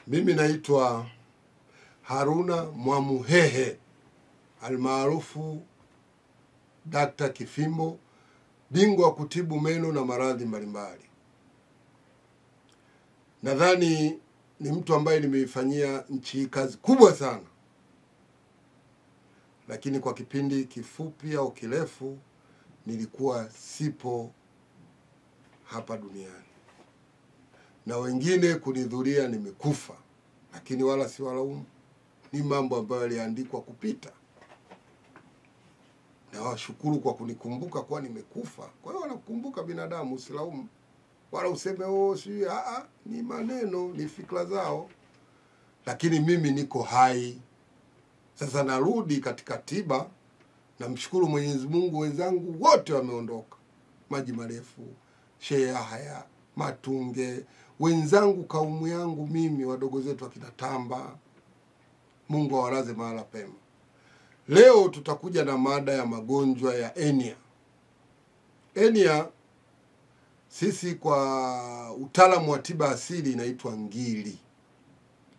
Mimi naitwa Haruna Mwamuhehe almaarufu Dr. Kifimbo, bingwa wa kutibu meno na maradhi mbalimbali. Nadhani ni mtu ambaye nimeifanyia nchi hii kazi kubwa sana, lakini kwa kipindi kifupi au kirefu nilikuwa sipo hapa duniani, na wengine kunidhuria nimekufa, lakini wala si walaumu. Ni mambo ambayo yaliandikwa kupita, na washukuru kwa kunikumbuka kwa nimekufa. Kwa hiyo wanakumbuka binadamu, usilaumu wala useme si ni maneno, ni fikra zao, lakini mimi niko hai. Sasa narudi katika tiba, na mshukuru Mwenyezi Mungu. Wenzangu wote wameondoka, Maji Marefu, Sheikh Yahya, Matunge, wenzangu, kaumu yangu mimi, wadogo zetu akina Tamba, Mungu awalaze mahala pema. Leo tutakuja na mada ya magonjwa ya hernia. Hernia sisi kwa utaalamu wa tiba asili inaitwa ngiri.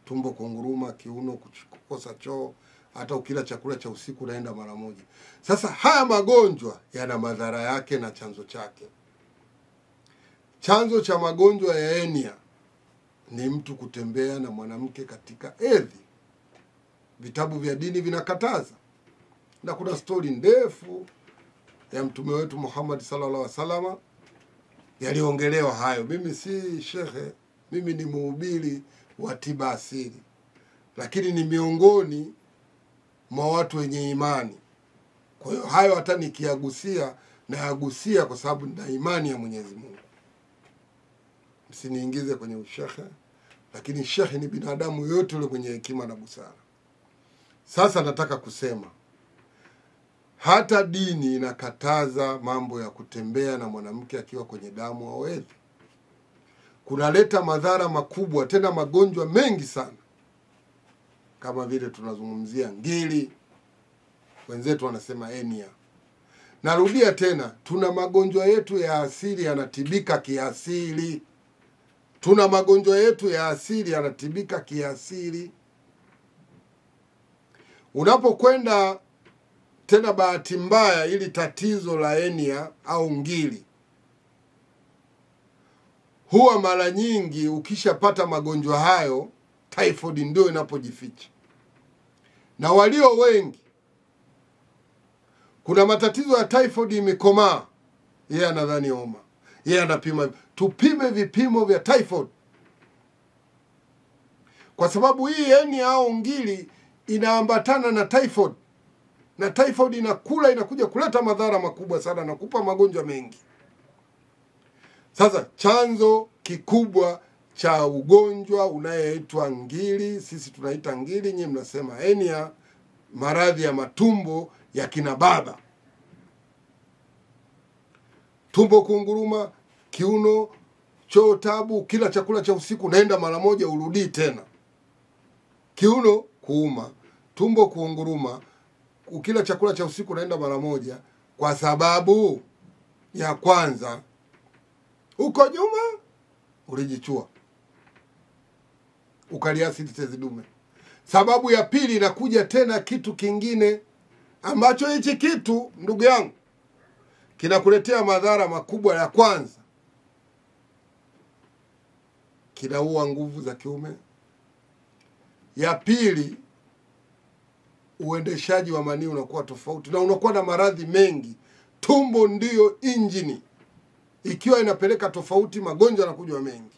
Tumbo kunguruma, kiuno kukosa choo, hata ukila chakula cha usiku naenda mara moja. Sasa haya magonjwa yana madhara yake na chanzo chake. Chanzo cha magonjwa ya hernia ni mtu kutembea na mwanamke katika hedhi. Vitabu vya dini vinakataza, na kuna stori ndefu ya mtume wetu Muhammad sallallahu alaihi wasallam yaliongelewa hayo. Mimi si shekhe, mimi ni mhubiri wa tiba asili, lakini ni miongoni mwa watu wenye imani. Kwa hiyo hayo hata nikiagusia na yagusia kwa sababu nina imani ya Mwenyezi Mungu. Msiniingize kwenye ushekhe, lakini shekhe ni binadamu yote yule mwenye hekima na busara. Sasa nataka kusema hata dini inakataza mambo ya kutembea na mwanamke akiwa kwenye damu au hedhi. Kunaleta madhara makubwa, tena magonjwa mengi sana, kama vile tunazungumzia ngiri, wenzetu wanasema hernia. Narudia tena, tuna magonjwa yetu ya asili yanatibika kiasili. Tuna magonjwa yetu ya asili yanatibika kiasili. Unapokwenda tena bahati mbaya ili tatizo la hernia au ngiri, huwa mara nyingi ukishapata magonjwa hayo, typhoid ndio inapojificha. Na walio wengi, kuna matatizo ya typhoid imekomaa, yeye anadhani homa, yeye anapima. Tupime vipimo vya typhoid, kwa sababu hii hernia au ngiri inaambatana na typhoid, na typhoid inakuja kuleta madhara makubwa sana na kupa magonjwa mengi. Sasa chanzo kikubwa cha ugonjwa unayeitwa ngiri, sisi tunaita ngiri, nyinyi mnasema hernia, maradhi ya matumbo ya kina baba. Tumbo kunguruma, kiuno, choo tabu, kila chakula cha usiku naenda mara moja urudi tena. Kiuno kuuma, tumbo kunguruma, ukila chakula cha usiku naenda mara moja, kwa sababu ya kwanza, uko nyuma ulijichua, ukaliasili tezi dume. Sababu ya pili inakuja tena kitu kingine, ambacho hichi kitu ndugu yangu kinakuletea madhara makubwa. Ya kwanza, kinaua nguvu za kiume. Ya pili, uendeshaji wa manii unakuwa tofauti na unakuwa na maradhi mengi. Tumbo ndiyo injini, ikiwa inapeleka tofauti, magonjwa yanakuja mengi.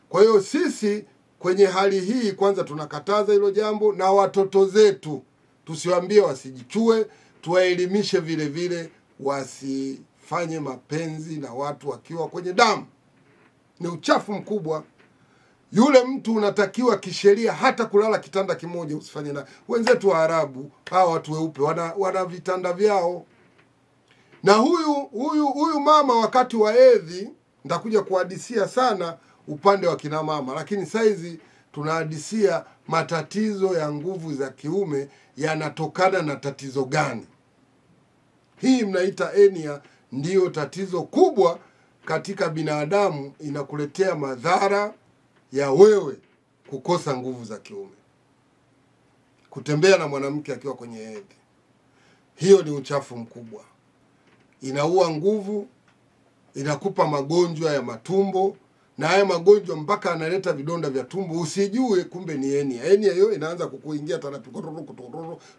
Kwa hiyo sisi kwenye hali hii, kwanza tunakataza hilo jambo, na watoto zetu tusiwaambie wasijichue, tuwaelimishe vile vile wasifanye mapenzi na watu wakiwa kwenye damu. Ni uchafu mkubwa. Yule mtu unatakiwa kisheria hata kulala kitanda kimoja usifanye na wenzetu wa Arabu. Hawa watu weupe wana vitanda vyao. Na huyu mama wakati wa hedhi, nitakuja kuhadisia sana upande wa kina mama, lakini saizi tunahadisia matatizo ya nguvu za kiume yanatokana na tatizo gani. Hii mnaita hernia, ndiyo tatizo kubwa katika binadamu, inakuletea madhara ya wewe kukosa nguvu za kiume, kutembea na mwanamke akiwa kwenye hedhi. Hiyo ni uchafu mkubwa, inaua nguvu, inakupa magonjwa ya matumbo, na haya magonjwa mpaka analeta vidonda vya tumbo usijue kumbe ni henia. Henia hiyo inaanza kukuingia taratibu,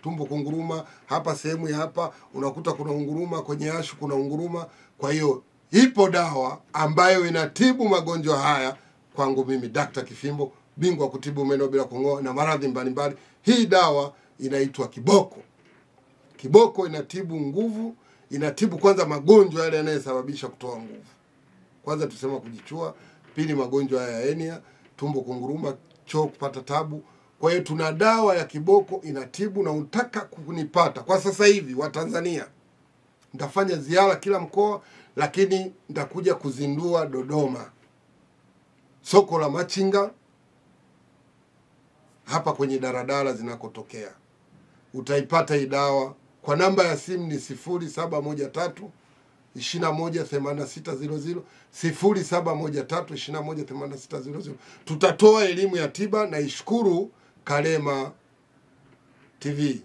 tumbo kunguruma, hapa sehemu ya hapa unakuta kuna unguruma, kwenye ashu kuna unguruma. Kwa hiyo ipo dawa ambayo inatibu magonjwa haya kwangu mimi Dr. Kifimbo, bingwa kutibu meno bila kung'oa na maradhi mbalimbali. Hii dawa inaitwa Kiboko. Kiboko inatibu nguvu, inatibu kwanza magonjwa yale yanayosababisha kutoa nguvu. Kwanza tusema kujichua, pili magonjwa ya henia, tumbo kunguruma, choo kupata tabu. Kwa hiyo tuna dawa ya Kiboko inatibu, na unataka kunipata kwa sasa hivi wa Tanzania. Nitafanya ziara kila mkoa, lakini nitakuja kuzindua Dodoma. Soko la Machinga hapa kwenye daradara zinakotokea. Utaipata hii dawa kwa namba ya simu ni 0713 218600, 0713 218600. Tutatoa elimu ya tiba, na ishukuru Kalema TV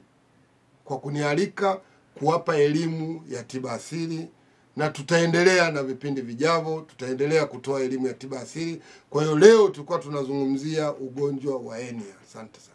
kwa kunialika kuwapa elimu ya tiba asili, na tutaendelea na vipindi vijavyo, tutaendelea kutoa elimu ya tiba asili. Kwa hiyo leo tulikuwa tunazungumzia ugonjwa wa henia. Asante sana.